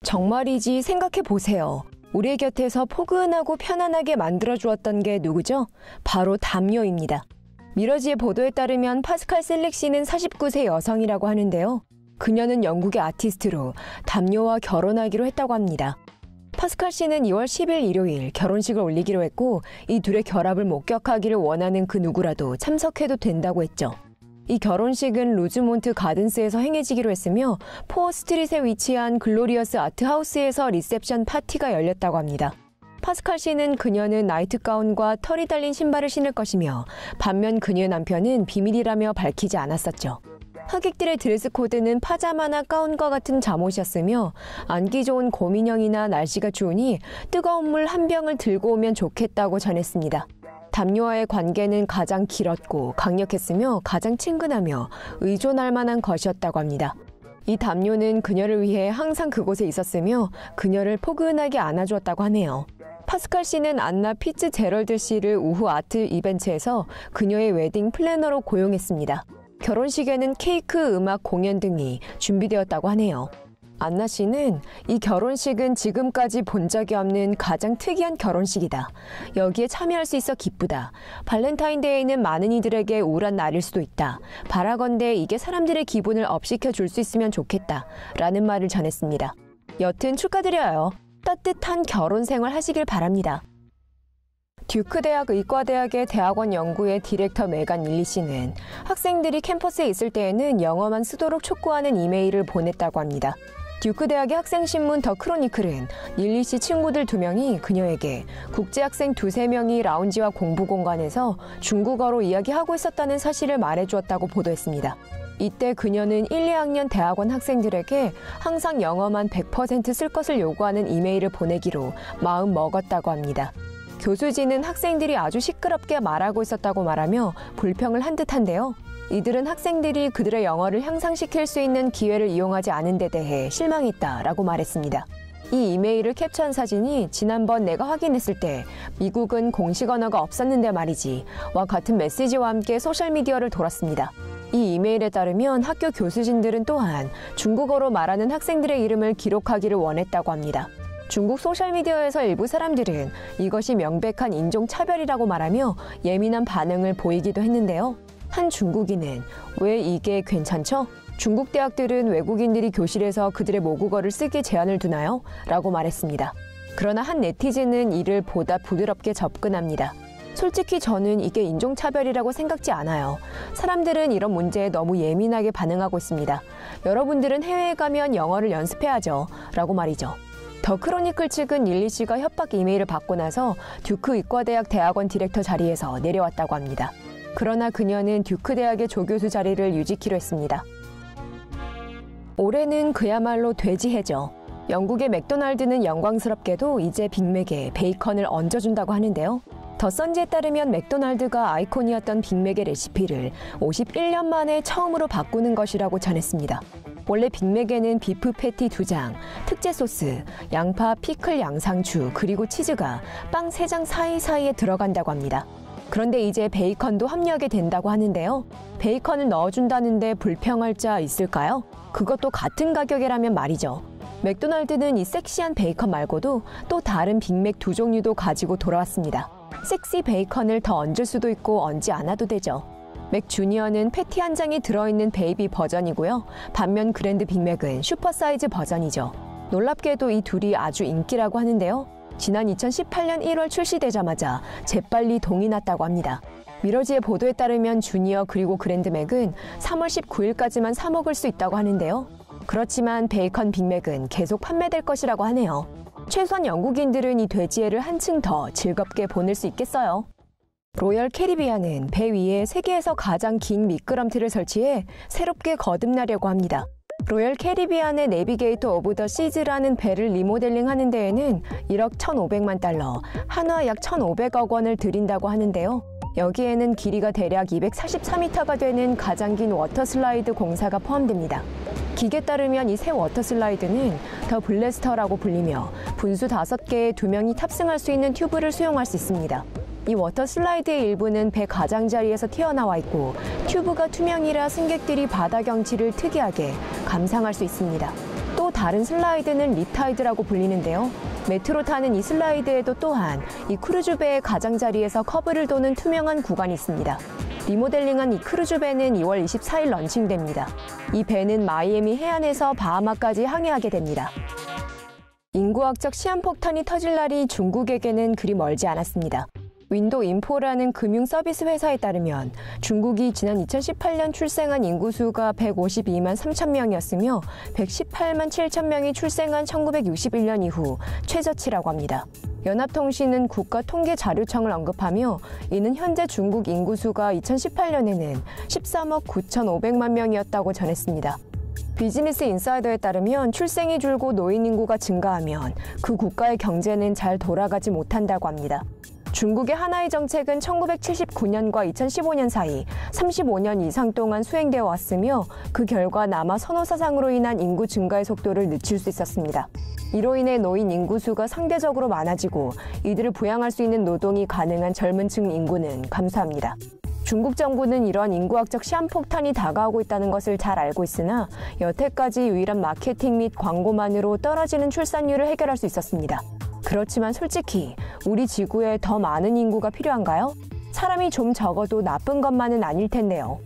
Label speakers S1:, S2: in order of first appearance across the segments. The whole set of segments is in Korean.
S1: 정말이지 생각해보세요. 우리 곁에서 포근하고 편안하게 만들어주었던 게 누구죠? 바로 담요입니다. 미러지의 보도에 따르면 파스칼 셀렉 씨는 49세 여성이라고 하는데요. 그녀는 영국의 아티스트로 담요와 결혼하기로 했다고 합니다. 파스칼 씨는 2월 10일 일요일 결혼식을 올리기로 했고 이 둘의 결합을 목격하기를 원하는 그 누구라도 참석해도 된다고 했죠. 이 결혼식은 루즈몬트 가든스에서 행해지기로 했으며 포어 스트릿에 위치한 글로리어스 아트하우스에서 리셉션 파티가 열렸다고 합니다. 파스칼 씨는 그녀는 나이트 가운과 털이 달린 신발을 신을 것이며 반면 그녀의 남편은 비밀이라며 밝히지 않았었죠. 하객들의 드레스 코드는 파자마나 가운과 같은 잠옷이었으며 안기 좋은 곰인형이나 날씨가 추우니 뜨거운 물 한 병을 들고 오면 좋겠다고 전했습니다. 담요와의 관계는 가장 길었고 강력했으며 가장 친근하며 의존할 만한 것이었다고 합니다. 이 담요는 그녀를 위해 항상 그곳에 있었으며 그녀를 포근하게 안아주었다고 하네요. 파스칼 씨는 안나 피츠제럴드 씨를 오후 아트 이벤트에서 그녀의 웨딩 플래너로 고용했습니다. 결혼식에는 케이크, 음악, 공연 등이 준비되었다고 하네요. 안나 씨는 이 결혼식은 지금까지 본 적이 없는 가장 특이한 결혼식이다. 여기에 참여할 수 있어 기쁘다. 발렌타인데이는 많은 이들에게 우울한 날일 수도 있다. 바라건대 이게 사람들의 기분을 업시켜 줄 수 있으면 좋겠다. 라는 말을 전했습니다. 여튼 축하드려요. 따뜻한 결혼 생활 하시길 바랍니다. 듀크 대학 의과대학의 대학원 연구의 디렉터 메간 릴리 씨는 학생들이 캠퍼스에 있을 때에는 영어만 쓰도록 촉구하는 이메일을 보냈다고 합니다. 듀크 대학의 학생신문 더 크로니클은 릴리 씨 친구들 2명이 그녀에게 국제학생 2~3명이 라운지와 공부 공간에서 중국어로 이야기하고 있었다는 사실을 말해주었다고 보도했습니다. 이때 그녀는 1, 2학년 대학원 학생들에게 항상 영어만 100% 쓸 것을 요구하는 이메일을 보내기로 마음 먹었다고 합니다. 교수진은 학생들이 아주 시끄럽게 말하고 있었다고 말하며 불평을 한 듯한데요. 이들은 학생들이 그들의 영어를 향상시킬 수 있는 기회를 이용하지 않은 데 대해 실망했다라고 말했습니다. 이 이메일을 캡처한 사진이 지난번 내가 확인했을 때 미국은 공식 언어가 없었는데 말이지 와 같은 메시지와 함께 소셜미디어를 돌았습니다. 이 이메일에 따르면 학교 교수진들은 또한 중국어로 말하는 학생들의 이름을 기록하기를 원했다고 합니다. 중국 소셜미디어에서 일부 사람들은 이것이 명백한 인종차별이라고 말하며 예민한 반응을 보이기도 했는데요. 한 중국인은 왜 이게 괜찮죠? 중국 대학들은 외국인들이 교실에서 그들의 모국어를 쓰기 제한을 두나요? 라고 말했습니다. 그러나 한 네티즌은 이를 보다 부드럽게 접근합니다. 솔직히 저는 이게 인종차별이라고 생각지 않아요. 사람들은 이런 문제에 너무 예민하게 반응하고 있습니다. 여러분들은 해외에 가면 영어를 연습해야죠. 라고 말이죠. 더 크로니클 측은 릴리 씨가 협박 이메일을 받고 나서 듀크 의과대학 대학원 디렉터 자리에서 내려왔다고 합니다. 그러나 그녀는 듀크 대학의 조교수 자리를 유지키로 했습니다. 올해는 그야말로 돼지해죠. 영국의 맥도날드는 영광스럽게도 이제 빅맥에 베이컨을 얹어준다고 하는데요. 더 선지에 따르면 맥도날드가 아이콘이었던 빅맥의 레시피를 51년 만에 처음으로 바꾸는 것이라고 전했습니다. 원래 빅맥에는 비프 패티 2장, 특제 소스, 양파, 피클 양상추, 그리고 치즈가 빵 3장 사이사이에 들어간다고 합니다. 그런데 이제 베이컨도 합류하게 된다고 하는데요. 베이컨을 넣어준다는데 불평할 자 있을까요? 그것도 같은 가격이라면 말이죠. 맥도날드는 이 섹시한 베이컨 말고도 또 다른 빅맥 2종류도 가지고 돌아왔습니다. 섹시 베이컨을 더 얹을 수도 있고 얹지 않아도 되죠. 맥 주니어는 패티 한 장이 들어있는 베이비 버전이고요. 반면 그랜드 빅맥은 슈퍼사이즈 버전이죠. 놀랍게도 이 둘이 아주 인기라고 하는데요. 지난 2018년 1월 출시되자마자 재빨리 동이 났다고 합니다. 미러지의 보도에 따르면 주니어 그리고 그랜드 맥은 3월 19일까지만 사 먹을 수 있다고 하는데요. 그렇지만 베이컨 빅맥은 계속 판매될 것이라고 하네요. 최소한 영국인들은 이 돼지회를 한층 더 즐겁게 보낼 수 있겠어요. 로열 캐리비안은 배 위에 세계에서 가장 긴 미끄럼틀을 설치해 새롭게 거듭나려고 합니다. 로열 캐리비안의 내비게이터 오브 더 시즈라는 배를 리모델링하는 데에는 1억 1,500만 달러, 한화 약 1,500억 원을 들인다고 하는데요. 여기에는 길이가 대략 244m가 되는 가장 긴 워터슬라이드 공사가 포함됩니다. 기계에 따르면 이 새 워터슬라이드는 더 블래스터라고 불리며 분수 5개에 2명이 탑승할 수 있는 튜브를 수용할 수 있습니다. 이 워터슬라이드의 일부는 배 가장자리에서 튀어나와 있고 튜브가 투명이라 승객들이 바다 경치를 특이하게 감상할 수 있습니다. 또 다른 슬라이드는 립타이드라고 불리는데요. 메트로 타는 이 슬라이드에도 또한 이 크루즈배의 가장자리에서 커브를 도는 투명한 구간이 있습니다. 리모델링한 이 크루즈배는 2월 24일 런칭됩니다. 이 배는 마이애미 해안에서 바하마까지 항해하게 됩니다. 인구학적 시한폭탄이 터질 날이 중국에게는 그리 멀지 않았습니다. 윈도인포라는 금융 서비스 회사에 따르면 중국이 지난 2018년 출생한 인구수가 152만 3천 명이었으며 118만 7천 명이 출생한 1961년 이후 최저치라고 합니다. 연합통신은 국가통계자료청을 언급하며 이는 현재 중국 인구수가 2018년에는 13억 9,500만 명이었다고 전했습니다. 비즈니스 인사이더에 따르면 출생이 줄고 노인 인구가 증가하면 그 국가의 경제는 잘 돌아가지 못한다고 합니다. 중국의 하나의 정책은 1979년과 2015년 사이 35년 이상 동안 수행되어 왔으며 그 결과 남아 선호사상으로 인한 인구 증가의 속도를 늦출 수 있었습니다. 이로 인해 노인 인구수가 상대적으로 많아지고 이들을 부양할 수 있는 노동이 가능한 젊은 층 인구는 감소합니다. 중국 정부는 이러한 인구학적 시한폭탄이 다가오고 있다는 것을 잘 알고 있으나 여태까지 유일한 마케팅 및 광고만으로 떨어지는 출산율을 해결할 수 있었습니다. 그렇지만 솔직히 우리 지구에 더 많은 인구가 필요한가요? 사람이 좀 적어도 나쁜 것만은 아닐 텐데요.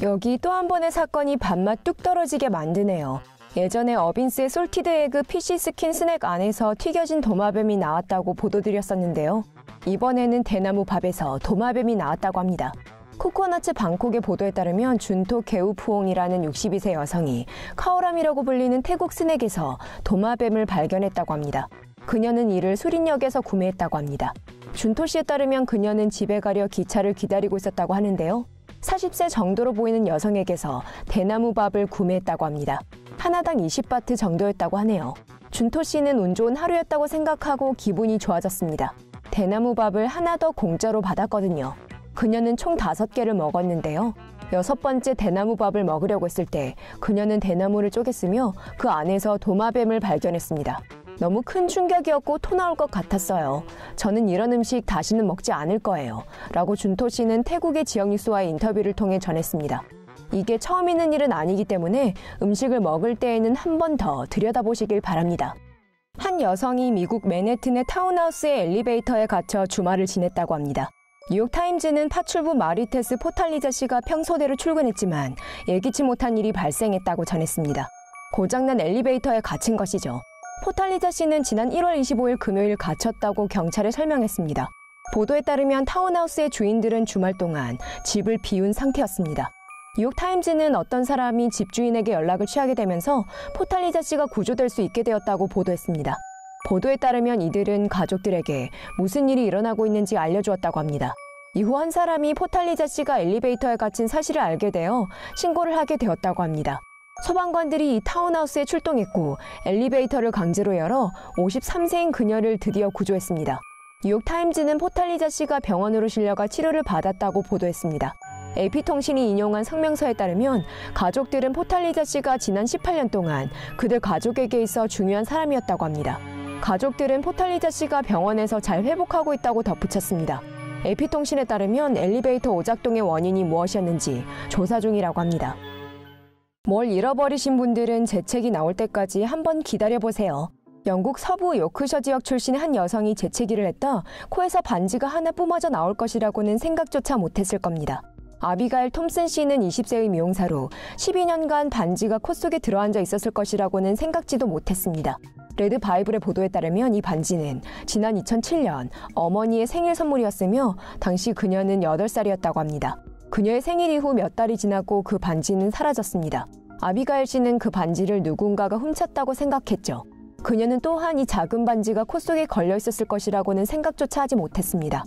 S1: 여기 또 한 번의 사건이 밥맛 뚝 떨어지게 만드네요. 예전에 어빈스의 솔티드 에그 PC 스킨 스낵 안에서 튀겨진 도마뱀이 나왔다고 보도드렸었는데요. 이번에는 대나무 밥에서 도마뱀이 나왔다고 합니다. 코코너츠 방콕의 보도에 따르면 준토 게우푸옹이라는 62세 여성이 카오람이라고 불리는 태국 스낵에서 도마뱀을 발견했다고 합니다. 그녀는 이를 수린역에서 구매했다고 합니다. 준토 씨에 따르면 그녀는 집에 가려 기차를 기다리고 있었다고 하는데요. 40세 정도로 보이는 여성에게서 대나무 밥을 구매했다고 합니다. 하나당 20바트 정도였다고 하네요. 준토 씨는 운 좋은 하루였다고 생각하고 기분이 좋아졌습니다. 대나무 밥을 하나 더 공짜로 받았거든요. 그녀는 총 5개를 먹었는데요. 6번째 대나무 밥을 먹으려고 했을 때 그녀는 대나무를 쪼갰으며 그 안에서 도마뱀을 발견했습니다. 너무 큰 충격이었고 토 나올 것 같았어요. 저는 이런 음식 다시는 먹지 않을 거예요. 라고 준토 씨는 태국의 지역 뉴스와의 인터뷰를 통해 전했습니다. 이게 처음 있는 일은 아니기 때문에 음식을 먹을 때에는 한 번 더 들여다보시길 바랍니다. 한 여성이 미국 맨해튼의 타운하우스의 엘리베이터에 갇혀 주말을 지냈다고 합니다. 뉴욕타임즈는 파출부 마리테스 포탈리자 씨가 평소대로 출근했지만 예기치 못한 일이 발생했다고 전했습니다. 고장난 엘리베이터에 갇힌 것이죠. 포탈리자 씨는 지난 1월 25일 금요일 갇혔다고 경찰에 설명했습니다. 보도에 따르면 타운하우스의 주인들은 주말 동안 집을 비운 상태였습니다. 뉴욕타임즈는 어떤 사람이 집주인에게 연락을 취하게 되면서 포탈리자 씨가 구조될 수 있게 되었다고 보도했습니다. 보도에 따르면 이들은 가족들에게 무슨 일이 일어나고 있는지 알려주었다고 합니다. 이후 한 사람이 포탈리자 씨가 엘리베이터에 갇힌 사실을 알게 되어 신고를 하게 되었다고 합니다. 소방관들이 이 타운하우스에 출동했고 엘리베이터를 강제로 열어 53세인 그녀를 드디어 구조했습니다. 뉴욕타임즈는 포탈리자 씨가 병원으로 실려가 치료를 받았다고 보도했습니다. AP통신이 인용한 성명서에 따르면 가족들은 포탈리자 씨가 지난 18년 동안 그들 가족에게 있어 중요한 사람이었다고 합니다. 가족들은 포탈리자 씨가 병원에서 잘 회복하고 있다고 덧붙였습니다. AP통신에 따르면 엘리베이터 오작동의 원인이 무엇이었는지 조사 중이라고 합니다. 뭘 잃어버리신 분들은 재채기 나올 때까지 한번 기다려보세요. 영국 서부 요크셔 지역 출신의 한 여성이 재채기를 했다 코에서 반지가 하나 뿜어져 나올 것이라고는 생각조차 못했을 겁니다. 아비가일 톰슨 씨는 20세의 미용사로 12년간 반지가 코 속에 들어앉아 있었을 것이라고는 생각지도 못했습니다. 레드 바이블의 보도에 따르면 이 반지는 지난 2007년 어머니의 생일 선물이었으며 당시 그녀는 8살이었다고 합니다. 그녀의 생일 이후 몇 달이 지나고 그 반지는 사라졌습니다. 아비가일 씨는 그 반지를 누군가가 훔쳤다고 생각했죠. 그녀는 또한 이 작은 반지가 코 속에 걸려 있었을 것이라고는 생각조차 하지 못했습니다.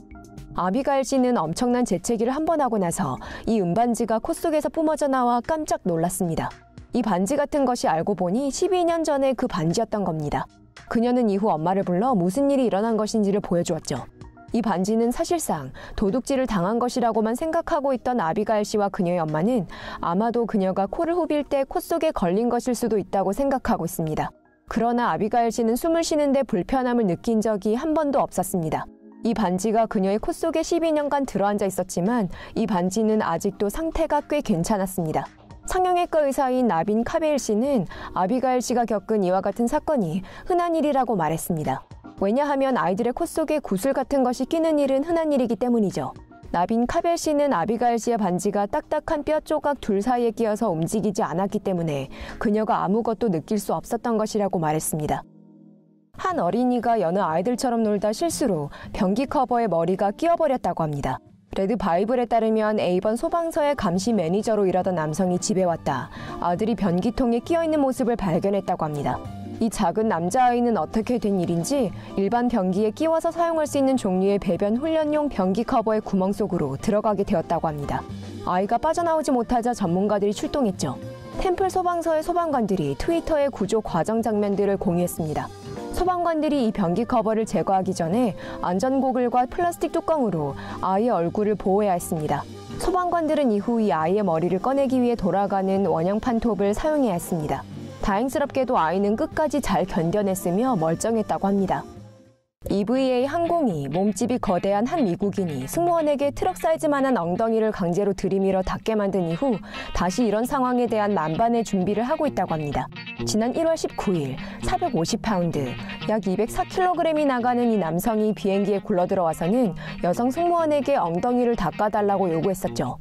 S1: 아비가일 씨는 엄청난 재채기를 한 번 하고 나서 이 은반지가 코 속에서 뿜어져 나와 깜짝 놀랐습니다. 이 반지 같은 것이 알고 보니 12년 전에 그 반지였던 겁니다. 그녀는 이후 엄마를 불러 무슨 일이 일어난 것인지를 보여주었죠. 이 반지는 사실상 도둑질을 당한 것이라고만 생각하고 있던 아비가일 씨와 그녀의 엄마는 아마도 그녀가 코를 후빌 때 코 속에 걸린 것일 수도 있다고 생각하고 있습니다. 그러나 아비가일 씨는 숨을 쉬는데 불편함을 느낀 적이 한 번도 없었습니다. 이 반지가 그녀의 코 속에 12년간 들어앉아 있었지만 이 반지는 아직도 상태가 꽤 괜찮았습니다. 성형외과 의사인 나빈 카베일 씨는 아비가일 씨가 겪은 이와 같은 사건이 흔한 일이라고 말했습니다. 왜냐하면 아이들의 코 속에 구슬 같은 것이 끼는 일은 흔한 일이기 때문이죠. 나빈 카벨 씨는 아비가일 씨의 반지가 딱딱한 뼈 조각 둘 사이에 끼어서 움직이지 않았기 때문에 그녀가 아무것도 느낄 수 없었던 것이라고 말했습니다. 한 어린이가 여느 아이들처럼 놀다 실수로 변기 커버에 머리가 끼어버렸다고 합니다. 레드 바이블에 따르면 A번 소방서의 감시 매니저로 일하던 남성이 집에 왔다 아들이 변기통에 끼어있는 모습을 발견했다고 합니다. 이 작은 남자아이는 어떻게 된 일인지 일반 변기에 끼워서 사용할 수 있는 종류의 배변 훈련용 변기 커버의 구멍 속으로 들어가게 되었다고 합니다. 아이가 빠져나오지 못하자 전문가들이 출동했죠. 템플 소방서의 소방관들이 트위터에 구조 과정 장면들을 공유했습니다. 소방관들이 이 변기 커버를 제거하기 전에 안전고글과 플라스틱 뚜껑으로 아이의 얼굴을 보호해야 했습니다. 소방관들은 이후 이 아이의 머리를 꺼내기 위해 돌아가는 원형판 톱을 사용해야 했습니다. 다행스럽게도 아이는 끝까지 잘 견뎌냈으며 멀쩡했다고 합니다. EVA 항공이 몸집이 거대한 한 미국인이 승무원에게 트럭 사이즈만한 엉덩이를 강제로 들이밀어 닿게 만든 이후 다시 이런 상황에 대한 만반의 준비를 하고 있다고 합니다. 지난 1월 19일 450파운드, 약 204kg이 나가는 이 남성이 비행기에 굴러들어와서는 여성 승무원에게 엉덩이를 닦아달라고 요구했었죠.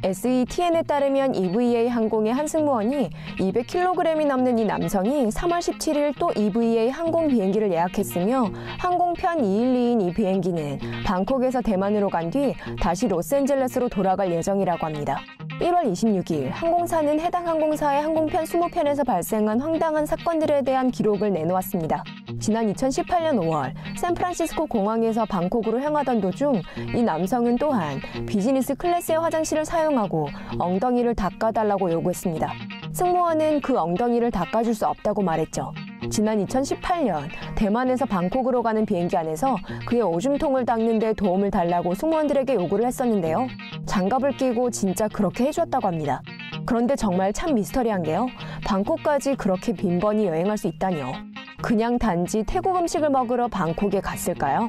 S1: SETN에 따르면 EVA 항공의 한 승무원이 200kg이 넘는 이 남성이 3월 17일 또 EVA 항공 비행기를 예약했으며 항공편 212인 이 비행기는 방콕에서 대만으로 간 뒤 다시 로스앤젤레스로 돌아갈 예정이라고 합니다. 1월 26일 항공사는 해당 항공사의 항공편 20편에서 발생한 황당한 사건들에 대한 기록을 내놓았습니다. 지난 2018년 5월 샌프란시스코 공항에서 방콕으로 향하던 도중 이 남성은 또한 비즈니스 클래스의 화장실을 사용하고 엉덩이를 닦아달라고 요구했습니다. 승무원은 그 엉덩이를 닦아줄 수 없다고 말했죠. 지난 2018년 대만에서 방콕으로 가는 비행기 안에서 그의 오줌통을 닦는 데 도움을 달라고 승무원들에게 요구를 했었는데요. 장갑을 끼고 진짜 그렇게 해주었다고 합니다. 그런데 정말 참 미스터리한 게요. 방콕까지 그렇게 빈번히 여행할 수 있다니요. 그냥 단지 태국 음식을 먹으러 방콕에 갔을까요?